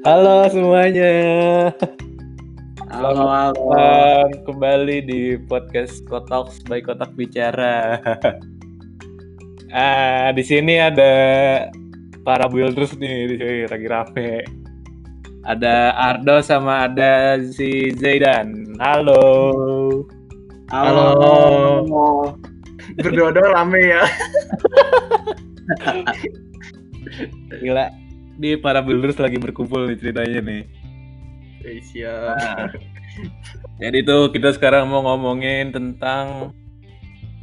Halo semuanya, Halo, selamat halo. datang kembali di podcast Kotalks by Kotak Bicara. Di sini ada para builders nih, di sini lagi rame. Ada Ardo sama ada si Zaidan. Halo. Halo. Berdua-dua rame ya. Gila, di para builders lagi berkumpul nih ceritanya nih. Siap. Jadi tuh kita sekarang mau ngomongin tentang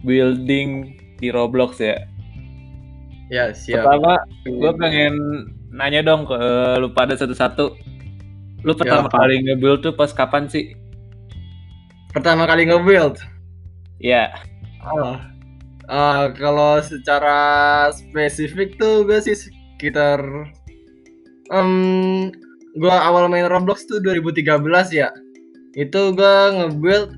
building di Roblox ya. Ya, siap. Pertama, gue pengen nanya dong ke lu pada satu-satu. Lu pertama kali nge-build tuh pas kapan sih? Pertama kali nge-build? Ya. Kalau secara spesifik tuh gue sih sekitar gue awal main Roblox tuh 2013 ya. Itu gue nge-build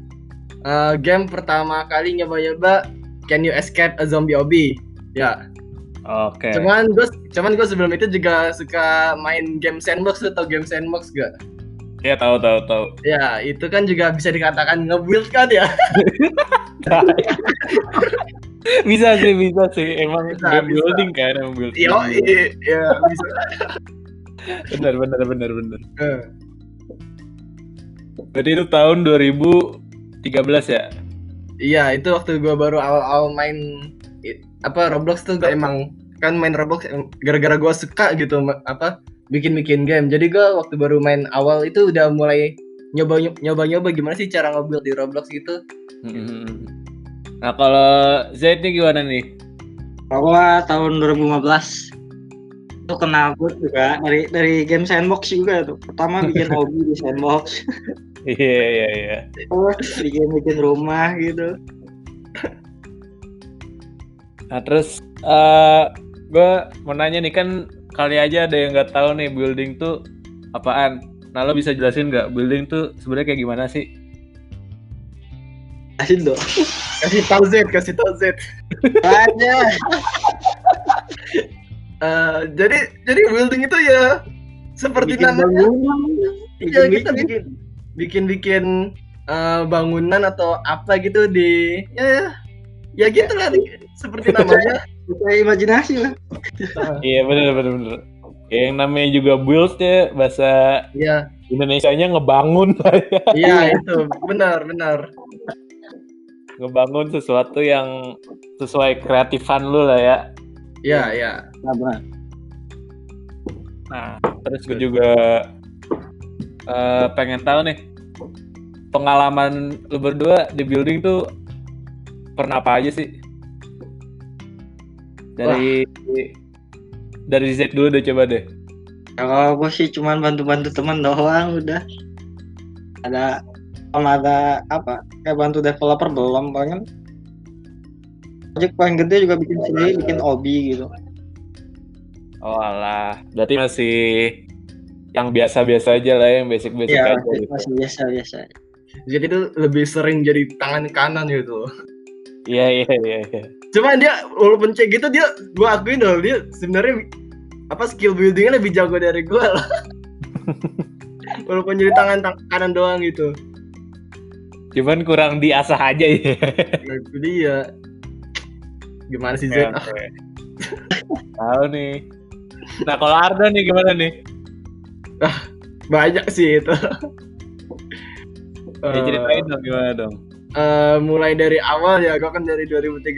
game pertama kali nyoba-nyoba Can You Escape a Zombie Obby? Ya. Oke. Cuman gue sebelum itu juga suka main game sandbox. Lu tau game sandbox gak? Ya tahu. Ya, itu kan juga bisa dikatakan nge-build kan ya. bisa sih. Emang game building kan, emang building. Iya, bisa. Bener. Berarti itu tahun 2013 ya? Iya, itu waktu gue baru awal-awal main Roblox tuh. Gue emang kan main Roblox gara-gara gue suka gitu bikin game. Jadi gue waktu baru main awal itu udah mulai nyoba gimana sih cara nge-build di Roblox gitu. Nah kalau Zaid nih gimana nih? Gua tahun 2015 itu kena bot juga dari game sandbox juga tuh. Pertama bikin hobi di sandbox. Iya. Terus bikin rumah gitu. Nah terus gue mau nanya nih, kan kali aja ada yang nggak tahu nih building tuh apaan. Nah lo bisa jelasin nggak building tuh sebenarnya kayak gimana sih? Kasih dong. Kasih tau Z. Aja. Jadi building itu ya seperti namanya. Iya, kita bikin bangunan atau apa gitu di ya gitu lah, seperti namanya. Kayak imajinasi lah. Iya bener. Yang namanya juga build ya, bahasa Indonesianya ngebangun lah ya. Iya itu benar. Ngebangun sesuatu yang sesuai kreatifan lu lah ya. Iya. Nah terus gue juga pengen tahu nih, pengalaman lu berdua di building tuh pernah apa aja sih? Dari Z dulu deh, coba deh. Kalau gue sih cuman bantu teman doang udah. Ada kayak bantu developer belum, paling project paling gede juga bikin sendiri, bikin hobi gitu. Oh alah, berarti masih yang biasa-biasa aja lah, yang basic aja gitu. Masih biasa. Jadi itu lebih sering jadi tangan kanan gitu. Iya. Cuma dia walaupun cek gitu, gue akuin loh, dia sebenarnya skill buildingnya lebih jago dari gue lah. Walaupun jadi tangan kanan doang gitu. Cuman kurang diasah aja ya. Itu dia. Gimana sih Z? Tahu nih. Nah kalau Arda nih gimana nih? Banyak sih itu. Ceritain dong, gimana dong? Mulai dari awal ya, gue kan dari 2013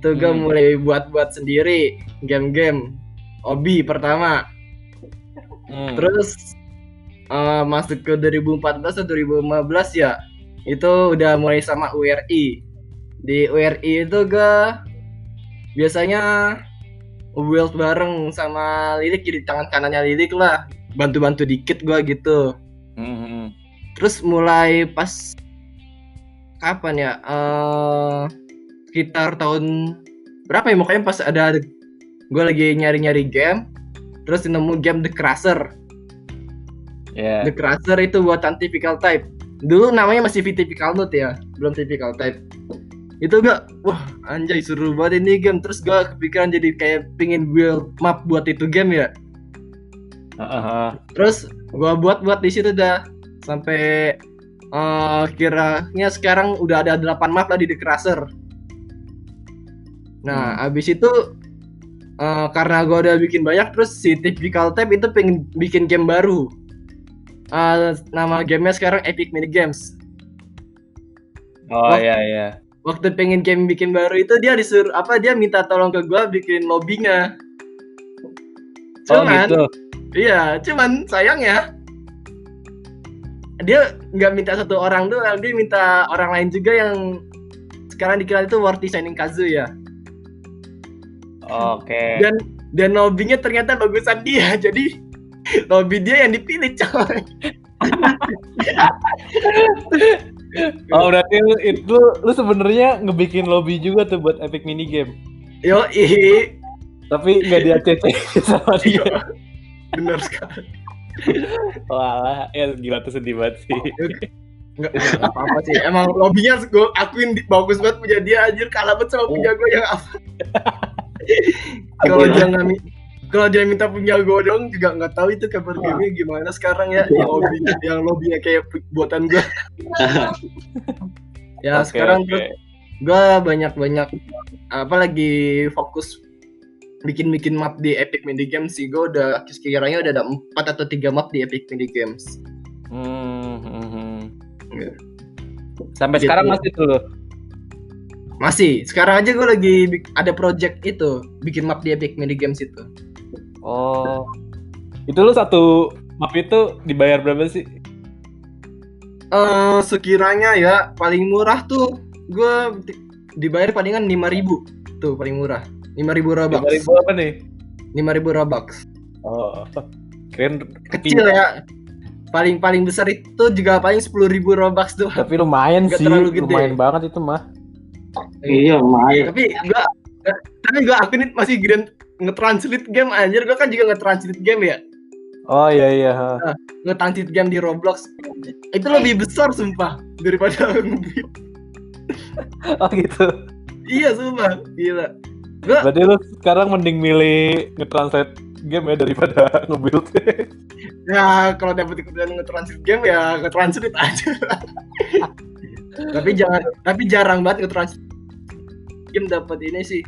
itu gue mulai buat sendiri game hobi pertama. Terus masuk ke 2014 atau 2015 ya, itu udah mulai sama URI. Di URI itu gue biasanya build bareng sama Lilik, jadi tangan kanannya Lilik lah, bantu dikit gue gitu. Terus mulai pas kapan ya, sekitar tahun berapa ya, makanya pas ada gue lagi nyari game, terus nemu game The Crusher. The Crusher itu buatan Typical Type. Dulu namanya masih Typical Note ya, belum Typical Type. Itu wah anjay seru banget ini game. Terus gue kepikiran jadi kayak pingin build map buat itu game ya. Heeh. Terus gua buat di situ dah sampai kiranya sekarang udah ada 8 map lah di The Crusher. Nah, abis itu karena gua udah bikin banyak, terus si Typical Tab itu pengen bikin game baru. Nama gamenya sekarang Epic Mini Games. Oh iya. Waktu pengen bikin baru itu dia dia minta tolong ke gua bikin lobbynya. Cuman, gitu. iya, cuman sayangnya dia nggak minta satu orang doang, dia minta orang lain juga yang sekarang dikenal itu Worthy Shining Kazuya. Oke. Dan lobbynya ternyata bagusan dia, jadi lobby dia yang dipilih coy. Oh berarti lu sebenarnya ngebikin lobby juga tuh buat Epic Mini Game. Yoi. Tapi nggak di-ACC sama dia. Bener sekali. Walah, ya gila tuh sedih banget sih. Nggak apa-apa sih. Emang lobbynya gue akuin bagus banget punya dia, anjir, kalah banget sama punya gue yang apa. Kalau dia minta punya gue dong, juga nggak tahu itu kabar game gimana sekarang ya. Yang lobbynya kayak buatan gue. Ya sekarang tuh gue banyak lagi fokus bikin map di Epic Mini Games sih. Gue udah sekiranya udah ada 4 atau 3 map di Epic Mini Games. Sampai gitu. Sekarang masih tuh lo? Masih. Sekarang aja gue lagi ada project itu, bikin map di Epic Mini Games itu. Oh, itu lu satu map itu dibayar berapa sih? Sekiranya ya paling murah tuh gue dibayar palingan 5.000 tuh paling murah. 5.000 Robux. 5.000 apa nih? 5.000 Robux. Oh, keren. Kecil ya. Paling besar itu juga paling 10.000 Robux tuh. Tapi lumayan sih, lumayan banget itu mah. Iya lumayan. Tapi gue aku ini masih nge-translate game anjir, gue kan juga nge-translate game ya. Oh iya. Nah, nge-translate game di Roblox itu lebih besar sumpah daripada nge-build. Oh gitu. Iya sumpah, gila. Berarti lu sekarang mending milih nge-translate game ya daripada nge-build. Ya kalau dapet ikutan nge-translate game ya nge-translate aja. tapi jarang banget nge-translate game dapat ini sih,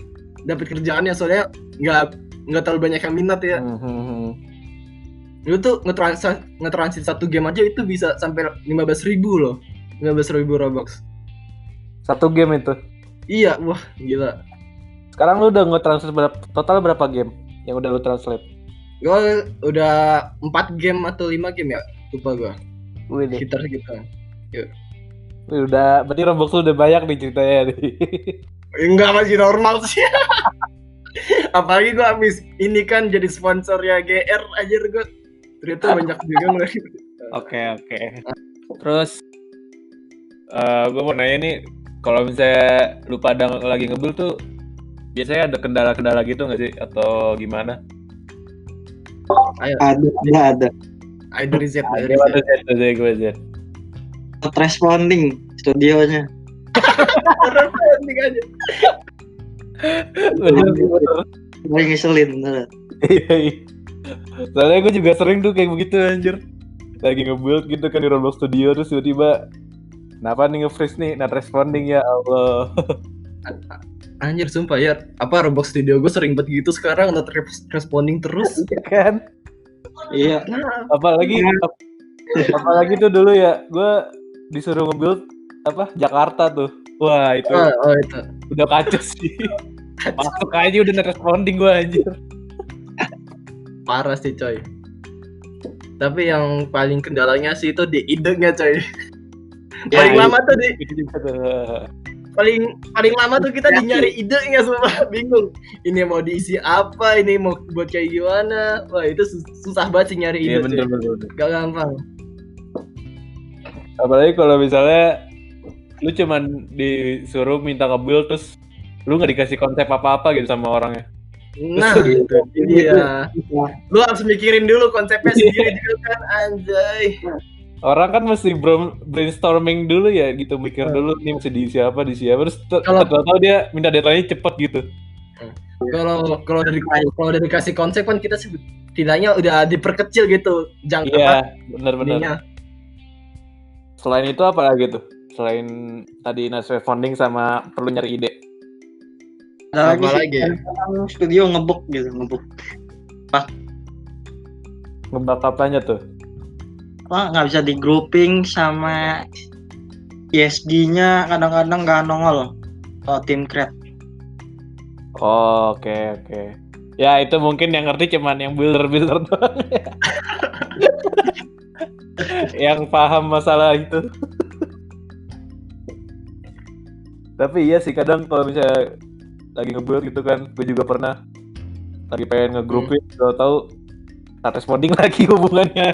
dapat kerjaannya, soalnya nggak terlalu banyak yang minat ya. Lu tuh nge-translate satu game aja itu bisa sampai 15.000 loh. 15.000 Robux. Satu game itu? Iya, wah gila. Sekarang lu udah nge-translate total berapa game yang udah lu translate? Gue udah 4 game atau 5 game ya, lupa gue. Sekitar. Yuk. Udah, berarti Roblox lu udah banyak nih ceritanya nih. Enggak, masih normal sih. Apalagi gue habis ini kan jadi sponsornya GR aja, gue ternyata banyak juga mulai. Oke. Terus gue mau nanya nih, kalau misalnya lu pada lagi nge-build tuh biasanya ada kendala-kendala gitu nggak sih atau gimana? Ada. Dari Z. Not responding studionya. Responding aja. Lagi ngeselin bener. Iya. Soalnya gue juga sering tuh kayak begitu anjir. Lagi nge-build gitu kan di Roblox Studio, terus tiba-tiba kenapa nih nge-freeze nih, not responding, ya Allah. Anjir sumpah ya, apa Roblox Studio gue sering banget gitu sekarang, not responding terus. Kan? Iya. Apalagi tuh dulu ya, gue disuruh nge-build Jakarta tuh. Wah itu. Itu udah kacau sih. Masuk aja udah not responding gue anjir. Parah sih coy. Tapi yang paling kendalanya sih itu di idenya coy. Paling lama tuh paling lama tuh kita nyari idenya, semua bingung. Ini mau diisi apa, ini mau buat kayak gimana. Wah itu susah banget sih nyari ide. Iya bener. Gak gampang. Apalagi kalau misalnya lu cuman disuruh minta nge-build terus lu nggak dikasih konsep apa-apa gitu sama orangnya. Nah gitu. Iya. Lu harus mikirin dulu konsepnya sendiri juga kan, anjay. Orang kan mesti brainstorming dulu ya gitu, mikir dulu nih mesti diisi apa terus tahu dia minta deadline-nya cepet gitu. Kalau dari kasih konsep kan kita setidaknya udah diperkecil gitu Iya, benar-benar. ininya. Selain itu apa lagi tuh? Selain tadi Naswe founding sama perlu nyari ide. Ada Apa lagi sih, lagi? kadang studio ngebuk gitu, ngebuk. Ngebak apanya tuh? Apa nggak bisa di grouping sama ESG-nya kadang-kadang nggak nongol atau tim create. Oh, oke. Ya itu mungkin yang ngerti cuman yang builder doang. Yang paham masalah itu. Tapi iya sih kadang kalau misalnya lagi nge-build gitu kan, gue juga pernah lagi pengen nge-groupin, tahu status modding lagi hubungannya.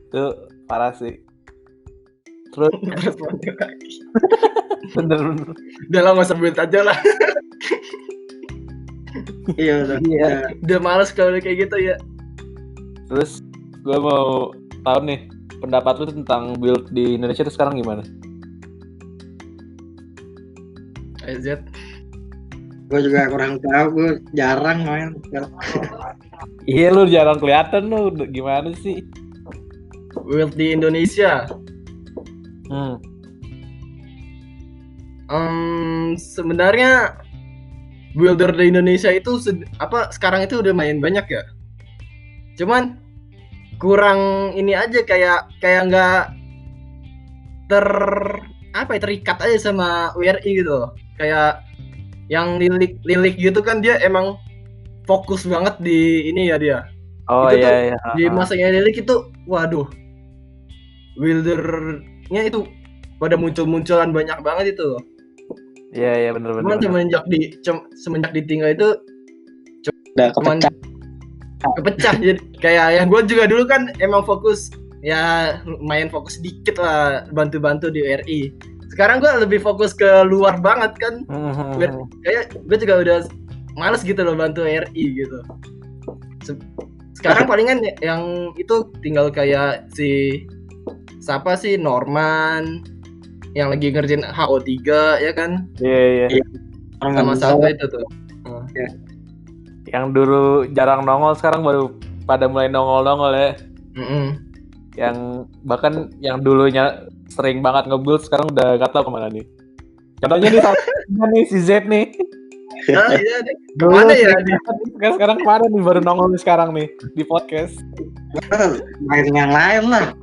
Itu parah sih. Terus bener. Udah lama build aja lah. Iya udah. Udah males kalau udah kayak gitu ya. Terus gue mau tahu nih pendapat lu tentang build di Indonesia tuh sekarang gimana? Z. Gue juga kurang tahu, gue jarang main. Iya lu jarang kelihatan lu, gimana sih? Build di Indonesia. Sebenarnya builder di Indonesia itu sekarang itu udah main banyak ya. Cuman kurang ini aja kayak nggak terikat aja sama WRI gitu. Kayak yang lilik gitu kan dia emang fokus banget di ini ya dia. Oh itu iya. Di masanya lilik itu waduh. Buildernya itu pada munculan banyak banget itu. Iya benar. Cuman semenjak ditinggal itu Udah kepecah jadi kayak yang gue juga dulu kan emang fokus ya lumayan fokus dikit lah bantu di WRI. Sekarang gue lebih fokus ke luar banget kan. Kayak gue juga udah males gitu loh bantu WRI gitu. Sekarang palingan yang itu tinggal kayak siapa sih Norman yang lagi ngerjain HO3 ya kan? Iya. Sama satu itu tuh. Yang dulu jarang nongol sekarang baru pada mulai nongol ya. Yang bahkan yang dulunya sering banget nge-build sekarang udah gak tau kemana nih. Contohnya nih si Z nih. Nah, iya nih. Kemana ya nih? Sekarang kemana nih baru nongol nih sekarang nih di podcast. main yang lain lah.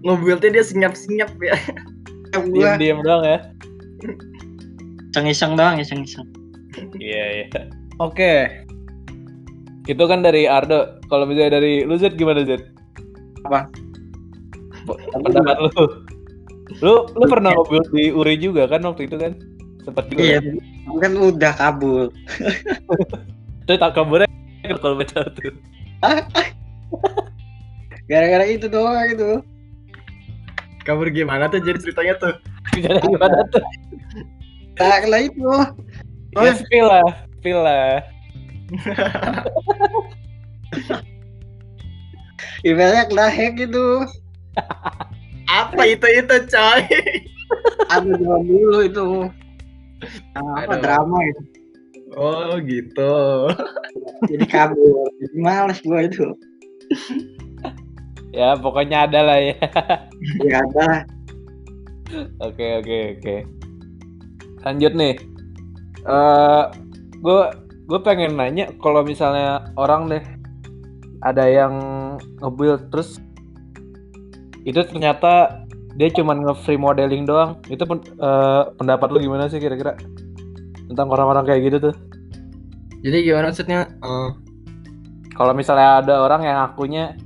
Nge-buildnya dia senyap ya. Diam doang ya. Iseng-iseng doang. Iya. Oke. Itu kan dari Ardo. Kalau misalnya dari lu Z gimana Z? Apa? Pendapat lu? Lu pernah nge-build di Uri juga kan waktu itu kan? Sempat juga. Iya. Kan udah kabur. Itu tak kaburnya kalau baca tuh. Gara-gara itu doang itu. Kabur gimana tuh jadi ceritanya tuh? Jadi gimana tuh? Tak lah itu. Ya spill lah. Emailnya kena hack gitu. Apa itu coy? Aku jawab dulu itu. Apa drama itu. Oh gitu. Jadi kabur. Jadi males gua itu. Ya pokoknya ada lah ya. Ya ada. Oke. Lanjut nih. Gue pengen nanya kalau misalnya orang deh ada yang nge-build terus itu ternyata dia cuman nge-free modeling doang. Itu pendapat lu gimana sih kira-kira tentang orang-orang kayak gitu tuh? Jadi gimana maksudnya? Kalau misalnya ada orang yang akunya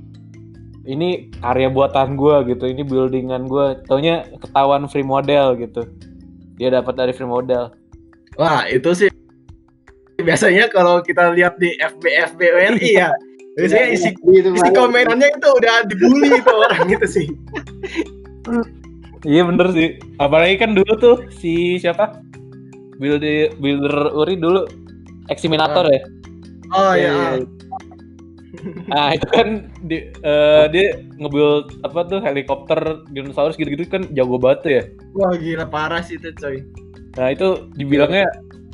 ini karya buatan gue gitu, ini buildingan gue, taunya ketahuan free model gitu, dia dapat dari free model. Wah itu sih biasanya kalau kita lihat di FB WRI ya, biasanya isi komenannya itu udah dibully itu orang gitu sih. Iya bener sih, apalagi kan dulu tuh si siapa builder Uri dulu Eximinator ya. Oh iya. Nah itu kan dia nge-build apa tuh helikopter dinosaurus gitu-gitu kan jago banget tuh ya. Wah gila parah sih itu coy. Nah itu dibilangnya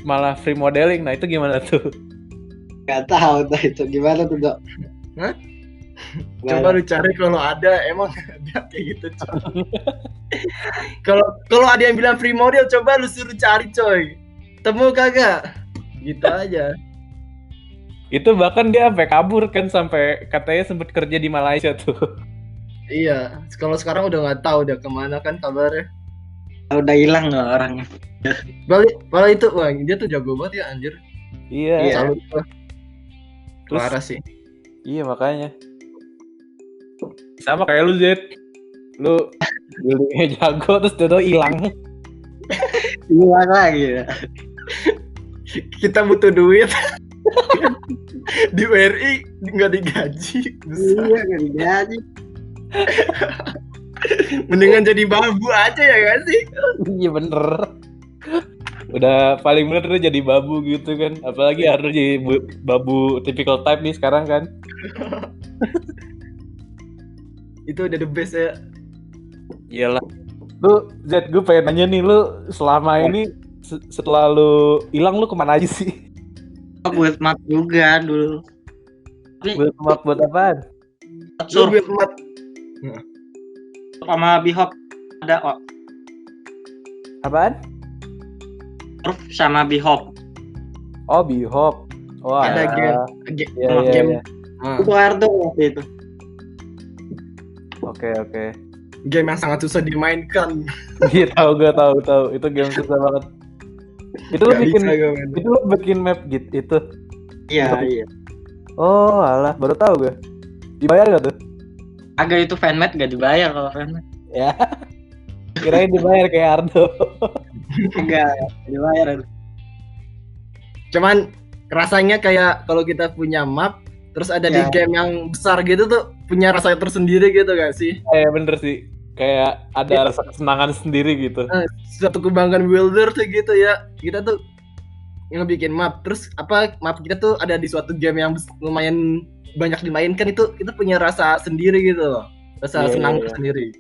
malah free modeling. Nah itu gimana tuh? Gak tahu tuh itu gimana tuh Dok. Hah? Gimana? Coba lu cari kalau ada, emang ada kayak gitu coy. Kalau ada yang bilang free model, coba lu suruh cari coy. Temu kagak? Gitu aja. Itu bahkan dia sampai kabur kan, sampai katanya sempat kerja di Malaysia tuh. Iya, kalau sekarang udah nggak tahu udah kemana kan kabarnya. Udah hilang nggak orangnya? Malah itu, wah dia tuh jago banget ya anjir. Iya. Iya. Salut gua. Terus Parah sih. iya makanya. Sama kayak lu Zed. Lu buildingnya jago terus Dodo hilang. Hilang lagi ya. Kita butuh duit. Di URI nggak digaji. Iya kan jadi. Mendingan jadi babu aja ya kan sih? Iya bener. Udah paling bener tuh jadi babu gitu kan. Apalagi harus jadi babu typical type nih sekarang kan. Itu udah the best ya. Iyalah. Lu Zed, gue pengen nanya nih, lu selama ini setelah lu hilang lu kemana aja sih? Buat mat juga dulu. Buat apaan? Lu Surf buat mat. sama Bihop ada kok. Apaan? Surf sama Bihop. Oh, Bihop. Oh, Ada game. Iya, Game. iya. Itu Ardo waktu itu. Oke. Game yang sangat susah dimainkan. Iya tahu. Itu game susah banget. Itu lu bikin map gitu itu. Iya. Oh, alah, baru tahu gue. Dibayar gak tuh? Agak itu fanmade gak dibayar kalau fanmade. Ya. Kirain dibayar kayak Ardo. Enggak dibayar. Cuman rasanya kayak kalau kita punya map terus ada di Ya. game yang besar gitu tuh punya rasa tersendiri gitu gak sih? Bener sih. Kayak ada rasa kesenangan sendiri gitu. Suatu kebanggaan builder tuh gitu ya. Kita tuh yang bikin map terus map kita tuh ada di suatu game yang lumayan banyak dimainkan, itu kita punya rasa sendiri gitu loh. Rasa senang sendiri.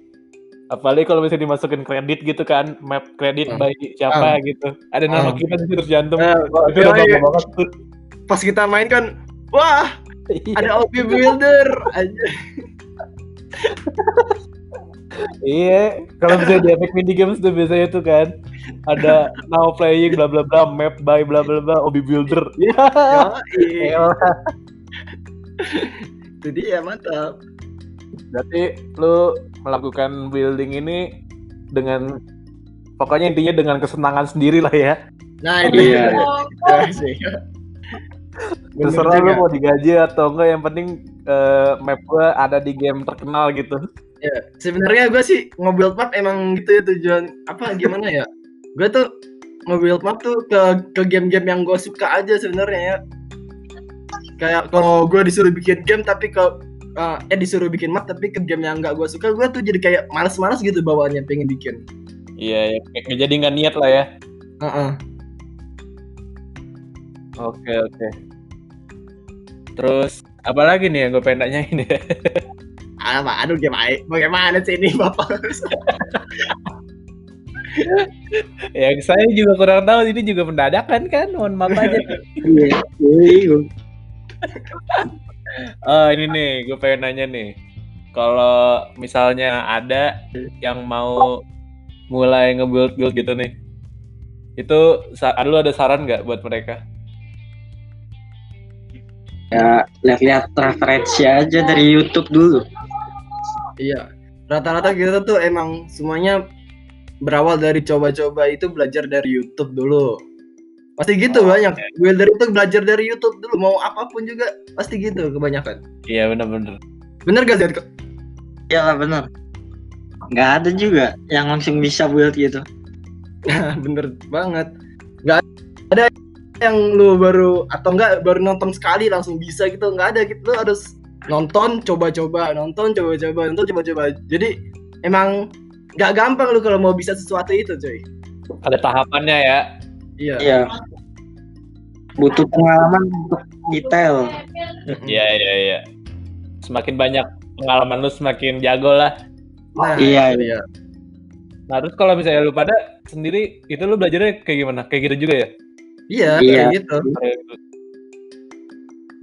Apalagi kalau misalnya dimasukin kredit gitu kan, map kredit by siapa gitu. Ada nama kita di terus jantung. Itu udah bangga banget tuh. Pas kita main kan, wah, ada OP builder aja. Iya, kalau misalnya di Epic Mini Games tuh biasanya tuh kan ada now playing bla bla bla map by bla bla bla Obi Builder. Iya. Itu dia, mantap. Berarti lu melakukan building ini dengan pokoknya intinya dengan kesenangan sendiri lah ya. Nah, itu Iya. Terserah lu mau digaji atau enggak, yang penting map gua ada di game terkenal gitu. Ya, sebenarnya gue sih nge-build map emang gitu ya, tujuan gimana ya? Gue tuh nge-build map tuh ke game-game yang gue suka aja sebenarnya ya. Kayak kalau gue disuruh bikin game tapi disuruh bikin map tapi ke game yang nggak gue suka, gue tuh jadi kayak malas-malas gitu bawaannya pengen bikin. Iya, kayak jadi nggak niat lah ya. Oke. Terus apa lagi nih yang gue pengen tanyain ya? Aduh bagaimana sih ini Bapak? Ya saya juga kurang tahu, ini juga mendadakan kan, mohon maaf aja. Ini nih, gue pengen nanya nih, kalau misalnya ada yang mau mulai nge-build gitu nih, itu lu ada saran nggak buat mereka? Ya lihat referensi aja dari YouTube dulu. Iya, rata-rata kita tuh emang semuanya berawal dari coba-coba, itu belajar dari YouTube dulu. Pasti gitu banyak. Builder itu belajar dari YouTube dulu, mau apapun juga pasti gitu kebanyakan. Iya benar-benar. Bener gak Zed? Iya bener. Nggak ada juga yang langsung bisa build gitu. Bener banget. Nggak ada yang lu baru nonton sekali langsung bisa gitu, nggak ada gitu. Lu harus nonton coba-coba. Jadi emang nggak gampang lu kalau mau bisa sesuatu itu, coy. Ada tahapannya ya. Iya. Butuh pengalaman untuk detail. Iya. Semakin banyak pengalaman lu semakin jago lah. Nah, Iya. Nah, terus kalau misalnya lu pada sendiri, itu lu belajarnya kayak gimana? Kayak gitu juga ya? Iya, Iya. kayak gitu.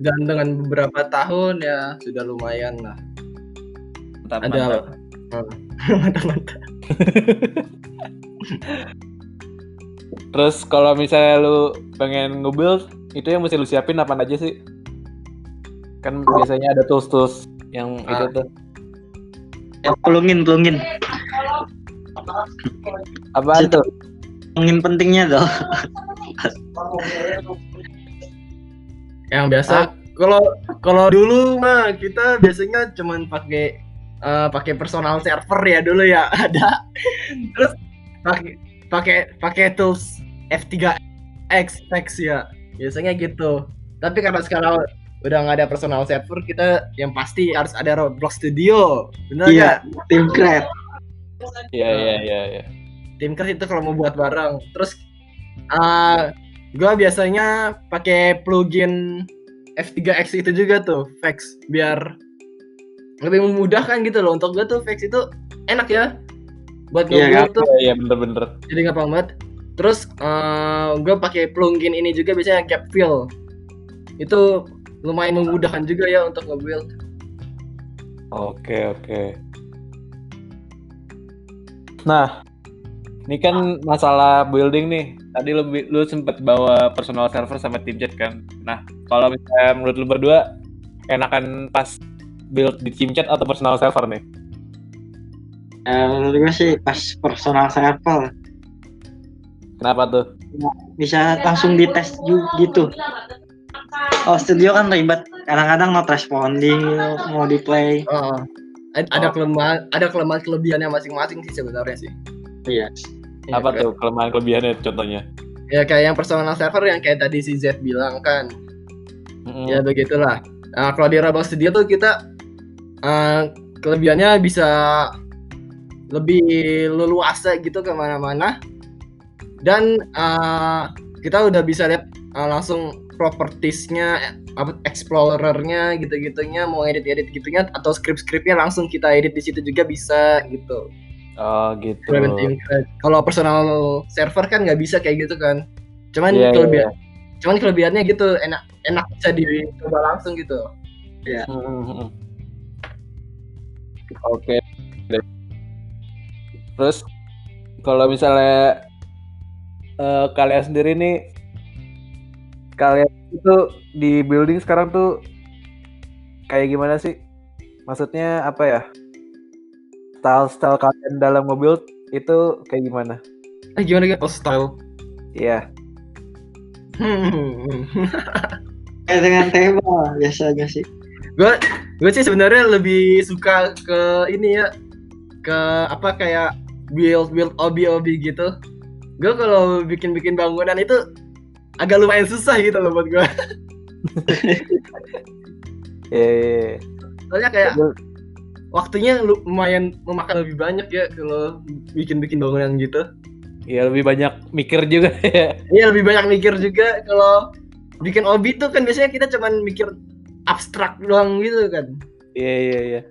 Dan dengan beberapa tahun ya sudah lumayan lah. Mantap, Ada mantap. mantap. Terus kalau misalnya lu pengen nge-build, itu yang mesti lu siapin apa aja sih? Kan biasanya ada tools-tools yang itu tuh. Ya, plugin. Apaan tuh? Plugin pentingnya tuh. Yang biasa kalau dulu mah kita biasanya cuman pakai personal server ya dulu ya ada. Terus pakai tools F3X ya. Biasanya gitu. Tapi karena sekarang udah nggak ada personal server, kita yang pasti harus ada Roblox Studio. Bener Iya, nggak? Teamcraft. Iya. Teamcraft itu kalau mau buat barang. Terus gue biasanya pakai plugin F3X itu juga tuh, Vex, biar lebih memudahkan gitu loh. Untuk gue tuh Vex itu enak ya buat Iya, nge-build tuh, Iya, bener. jadi gampang banget. Terus gue pakai plugin ini juga biasanya Gapfill. Itu lumayan memudahkan juga ya untuk nge-build. Oke. Nah, ini kan masalah building nih. Tadi lu sempat bawa personal server sama team chat kan. Nah, kalau misalnya menurut lu berdua enakan pas build di team chat atau personal server nih? Menurut gue sih pas personal server Kenapa tuh? bisa langsung dites gitu. Oh, studio kan ribet. Kadang-kadang not responding mau di play. Ada kelemahan kelebihannya masing-masing sih sebenarnya sih. Iya. Apa tuh kelemahan kelebihannya contohnya? Ya kayak yang personal server yang kayak tadi si Z bilang kan. Ya begitulah. Nah, kalau di Roblox Studio tuh kita kelebihannya bisa lebih leluasa gitu kemana-mana. Dan kita udah bisa lihat langsung propertiesnya, explorernya gitu-gitunya, mau edit gitunya atau script-scriptnya langsung kita edit di situ juga bisa gitu. Oh gitu. Kalau personal server kan nggak bisa kayak gitu kan. Cuman kelebihannya gitu, enak bisa dicoba langsung gitu. Iya. Oke. Terus kalau misalnya kalian sendiri nih, kalian itu di building sekarang tuh kayak gimana sih? Maksudnya apa ya? Style kalian dalam mobil itu kayak gimana? Gimana gitu style? Iya. Kayak dengan tema biasanya sih. Gue sih sebenarnya lebih suka ke ini ya, ke apa kayak build obi gitu. Gue kalau bikin bangunan itu agak lumayan susah gitu loh buat gue. Soalnya kayak waktunya lumayan memakan lebih banyak ya kalau bikin bangunan gitu. Iya, lebih banyak mikir juga ya. Iya, lebih banyak mikir juga. Kalau bikin obi tuh kan biasanya kita cuman mikir abstrak doang gitu kan. Iya.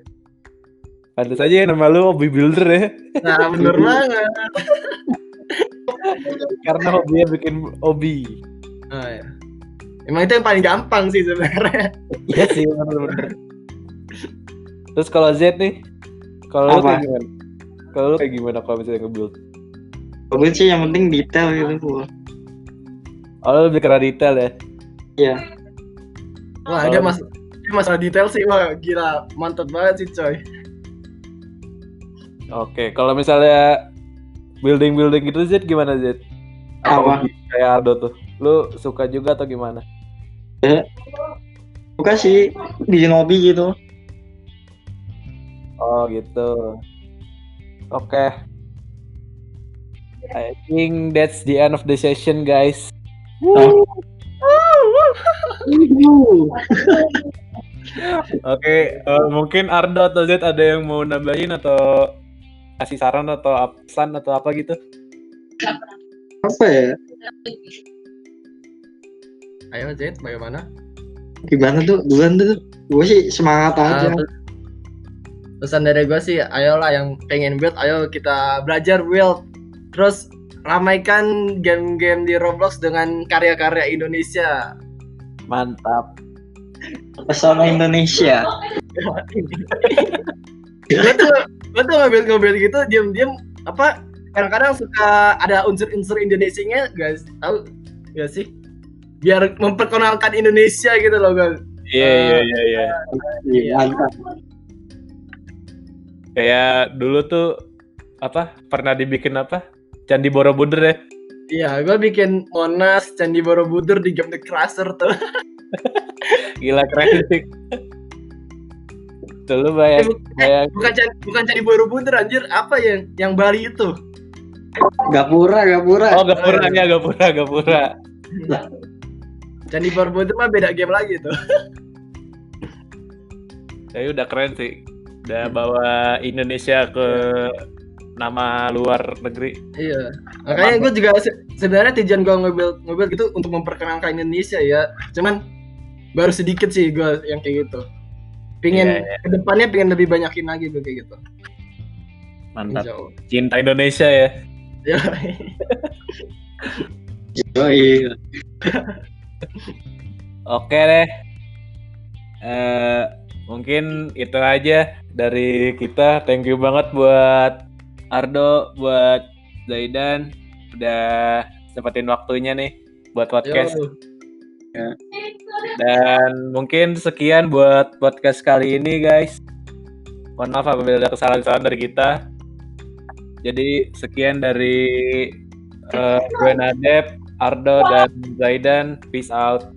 Pantes aja nama lu Obi Builder ya. Nah, bener banget. Karena hobinya bikin obi. Ya. Emang itu yang paling gampang sih sebenarnya. Iya sih, bener. Terus kalau Z nih, kalau lu kayak gimana? Kalau lu kayak gimana kalau misalnya nge-build? Build sih yang penting detail gitu. Oh, lu lebih karena detail ya? Iya. Wah, dia masalah detail sih, wah gila, mantap banget sih coy. Oke, kalau misalnya building gitu Z gimana Z? Apa? Kayak Aldo tuh, lu suka juga atau gimana? Suka sih bikin hobi gitu. Oh gitu. Oke. I think that's the end of the session, guys. Oke, mungkin Ardo atau Z ada yang mau nambahin atau kasih saran atau pesan atau apa gitu? Apa ya? Ayo Z, bagaimana? Gimana tuh? Duluan tuh. Gue sih semangat aja. pesan dari gue sih, ayolah yang pengen build, ayo kita belajar build. Terus ramaikan game-game di Roblox dengan karya-karya Indonesia. Mantap. Pesona Indonesia. gue tuh ngambil gitu diam-diam apa kadang-kadang suka ada unsur-unsur Indonesianya, guys, tahu gak sih, biar memperkenalkan Indonesia gitu loh, guys. Iya. Mantap. Kayak dulu tuh pernah dibikin Candi Borobudur ya. Iya, gue bikin Monas, Candi Borobudur di game The Crusher tuh. Gila, keren sih. Tuh lu bayang. Bukan Candi Borobudur, anjir, apa yang Bali itu? Gapura. Oh, Gapura. Candi Borobudur mah beda game lagi tuh. Tapi udah keren sih. Udah bawa Indonesia ke nama luar negeri. Iya. Makanya gue juga sebenarnya tujuan gue nge-build gitu untuk memperkenalkan Indonesia ya. Cuman baru sedikit sih gue yang kayak gitu. Pengen kedepannya pengen lebih banyakin lagi gue kayak gitu. Mantap. Cinta Indonesia ya. Yoi. Oke deh. Mungkin itu aja dari kita. Thank you banget buat Ardo, buat Zaidan udah sempetin waktunya nih buat podcast. Ya. Dan mungkin sekian buat podcast kali ini, guys. Mohon maaf apabila ada kesalahan-kesalahan dari kita. Jadi sekian dari gue Nadep, Ardo, dan Zaidan. Peace out.